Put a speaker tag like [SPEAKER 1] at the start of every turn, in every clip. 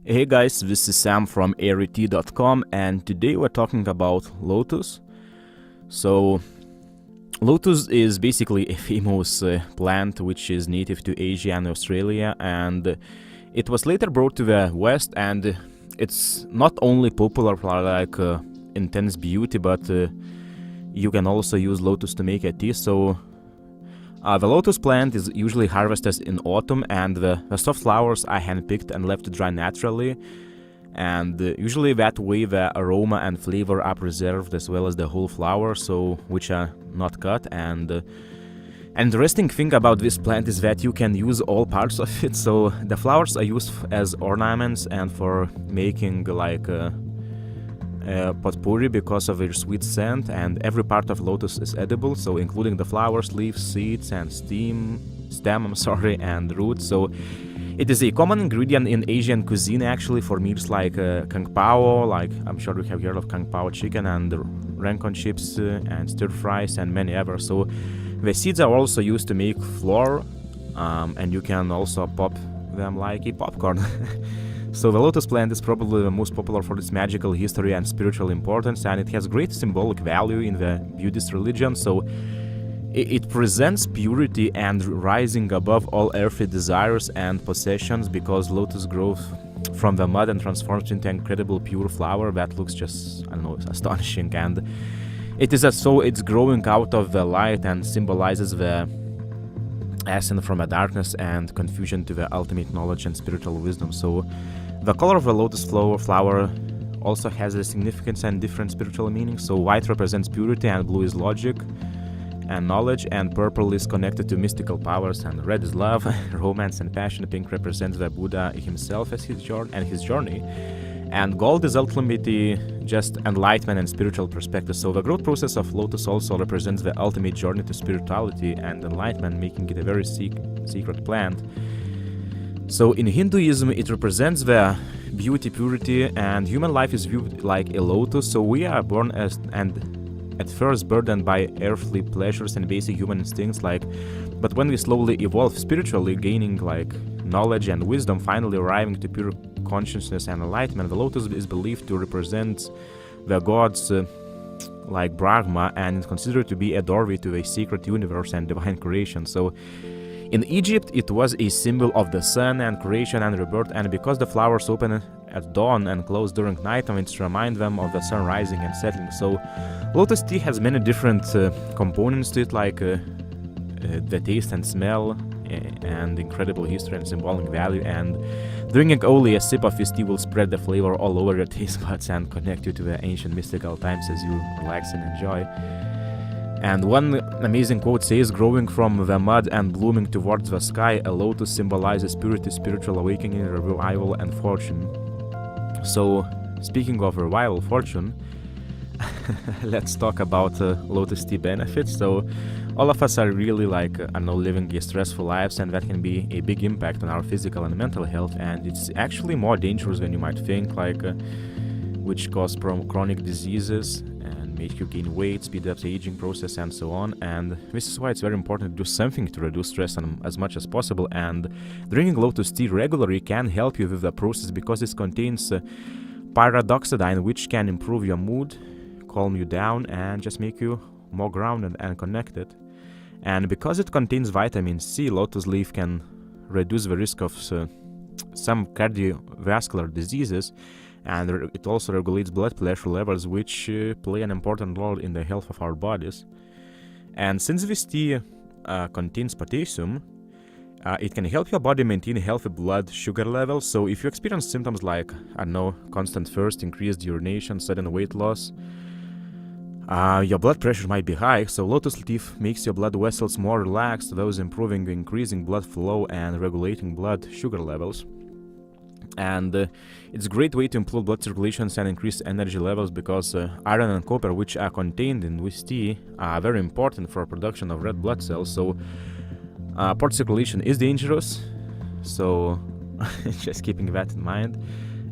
[SPEAKER 1] Hey guys, this is Sam from ART.com, and today we're talking about Lotus. So, Lotus is basically a famous plant which is native to Asia and Australia, and it was later brought to the West, and it's not only popular for intense beauty, but you can also use Lotus to make a tea. So, the lotus plant is usually harvested in autumn, and the soft flowers are handpicked and left to dry naturally. And usually that way the aroma and flavor are preserved, as well as the whole flower, so which are not cut. And interesting thing about this plant is that you can use all parts of it. So the flowers are used as ornaments and for making potpourri because of their sweet scent, and every part of lotus is edible, so including the flowers, leaves, seeds, and stem, and roots. So it is a common ingredient in Asian cuisine actually for meals like kung pao, like I'm sure you have heard of kung pao chicken, and renkon chips and stir fries and many others. So the seeds are also used to make flour, and you can also pop them like a popcorn. So the lotus plant is probably the most popular for its magical history and spiritual importance, and it has great symbolic value in the Buddhist religion. So it presents purity and rising above all earthly desires and possessions, because lotus grows from the mud and transforms into an incredible pure flower that looks just, astonishing. And it is as though it's growing out of the light and symbolizes the ascent from a darkness and confusion to the ultimate knowledge and spiritual wisdom. So the color of the lotus flower also has a significance and different spiritual meanings. So white represents purity, and blue is logic and knowledge, and purple is connected to mystical powers, and red is love, romance, and passion. Pink represents the Buddha himself as his journey, and gold is ultimately just enlightenment and spiritual perspective. So the growth process of lotus also represents the ultimate journey to spirituality and enlightenment, making it a very secret plant. So in Hinduism, it represents the beauty, purity, and human life is viewed like a lotus. So we are born as and at first burdened by earthly pleasures and basic human instincts, but when we slowly evolve spiritually, gaining knowledge and wisdom, finally arriving to pure consciousness and enlightenment, the lotus is believed to represent the gods Brahma, and is considered to be a doorway to a secret universe and divine creation. So in Egypt, it was a symbol of the sun and creation and rebirth, and because the flowers open at dawn and close during nighttime, it's to remind them of the sun rising and setting. So lotus tea has many different components to it, the taste and smell, and incredible history and symbolic value. And drinking only a sip of this tea will spread the flavor all over your taste buds and connect you to the ancient mystical times as you relax and enjoy. And one amazing quote says, "Growing from the mud and blooming towards the sky, a lotus symbolizes purity, spiritual awakening, revival, and fortune." So, speaking of revival, fortune, let's talk about lotus tea benefits. So, all of us are really living stressful lives, and that can be a big impact on our physical and mental health. And it's actually more dangerous than you might think, which cause chronic diseases and make you gain weight, speed up the aging process, and so on. And this is why it's very important to do something to reduce stress as much as possible. And drinking lotus tea regularly can help you with the process, because it contains pyridoxine, which can improve your mood, calm you down, and just make you more grounded and connected. And because it contains vitamin C, lotus leaf can reduce the risk of some cardiovascular diseases, and it also regulates blood pressure levels, which play an important role in the health of our bodies. And since this tea contains potassium, it can help your body maintain healthy blood sugar levels. So if you experience symptoms constant thirst, increased urination, sudden weight loss, your blood pressure might be high, so lotus leaf makes your blood vessels more relaxed, thus increasing blood flow and regulating blood sugar levels. And it's a great way to improve blood circulations and increase energy levels, because iron and copper, which are contained in this tea, are very important for production of red blood cells. So poor circulation is dangerous, so just keeping that in mind.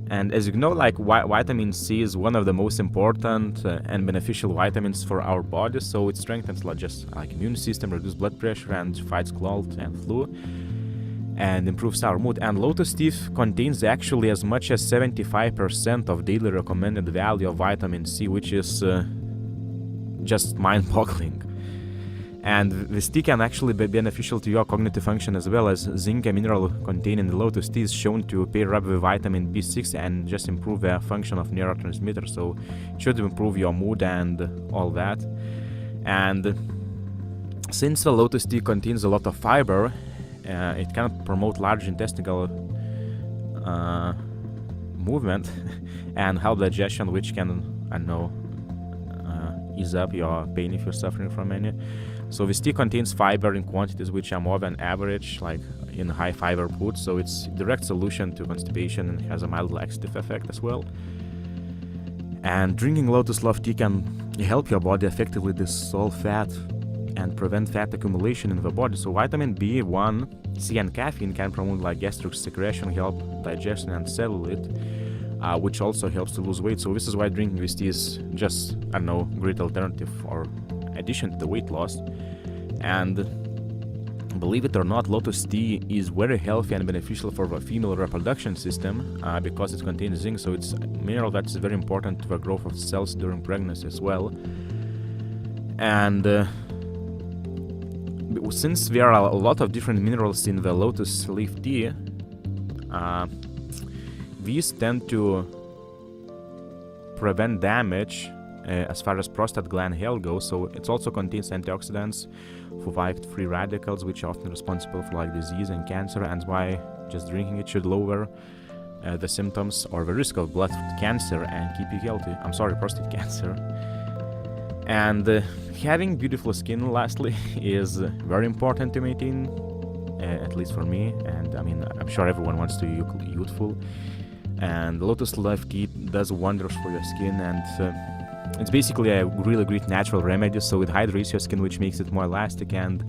[SPEAKER 1] And as you know, vitamin C is one of the most important and beneficial vitamins for our bodies. So it strengthens immune system, reduces blood pressure, and fights cold and flu. and improves our mood. And lotus tea contains actually as much as 75% of daily recommended value of vitamin C, which is just mind-boggling. And this tea can actually be beneficial to your cognitive function as well, as zinc, a mineral contained in the lotus tea, is shown to pair up with vitamin B6 and just improve the function of neurotransmitters. So it should improve your mood and all that. And since the lotus tea contains a lot of fiber, it can promote large intestinal movement and help digestion, which can, I know, ease up your pain if you're suffering from any. So this tea contains fiber in quantities which are more than average, like in high fiber foods. So it's a direct solution to constipation and has a mild laxative effect as well. And drinking lotus leaf tea can help your body effectively dissolve fat and prevent fat accumulation in the body. So vitamin B1, C, and caffeine can promote like gastric secretion, help digestion and cellulite, which also helps to lose weight. So this is why drinking this tea is just, I don't know, great alternative or addition to the weight loss. And believe it or not, lotus tea is very healthy and beneficial for the female reproduction system because it contains zinc. So it's a mineral that's very important to the growth of cells during pregnancy as well. And since there are a lot of different minerals in the lotus leaf tea, these tend to prevent damage as far as prostate gland health goes. So it also contains antioxidants for fight free radicals, which are often responsible for like disease and cancer, and why just drinking it should lower the symptoms or the risk of blood cancer and keep you healthy. Prostate cancer. And having beautiful skin, lastly, is very important to maintain, at least for me. And I mean, I'm sure everyone wants to look youthful. And lotus leaf tea does wonders for your skin, and it's basically a really great natural remedy. So it hydrates your skin, which makes it more elastic and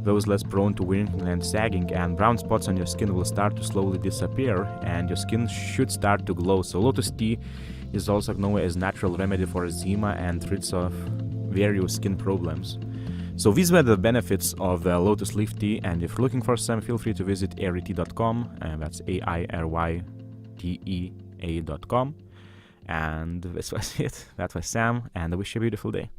[SPEAKER 1] those less prone to wrinkling and sagging, and brown spots on your skin will start to slowly disappear and your skin should start to glow. So lotus tea is also known as natural remedy for eczema and treats of various skin problems. So these were the benefits of lotus leaf tea, and if you're looking for some, feel free to visit airytea.com, and that's airytea.com. And this was it. That was Sam, and I wish you a beautiful day.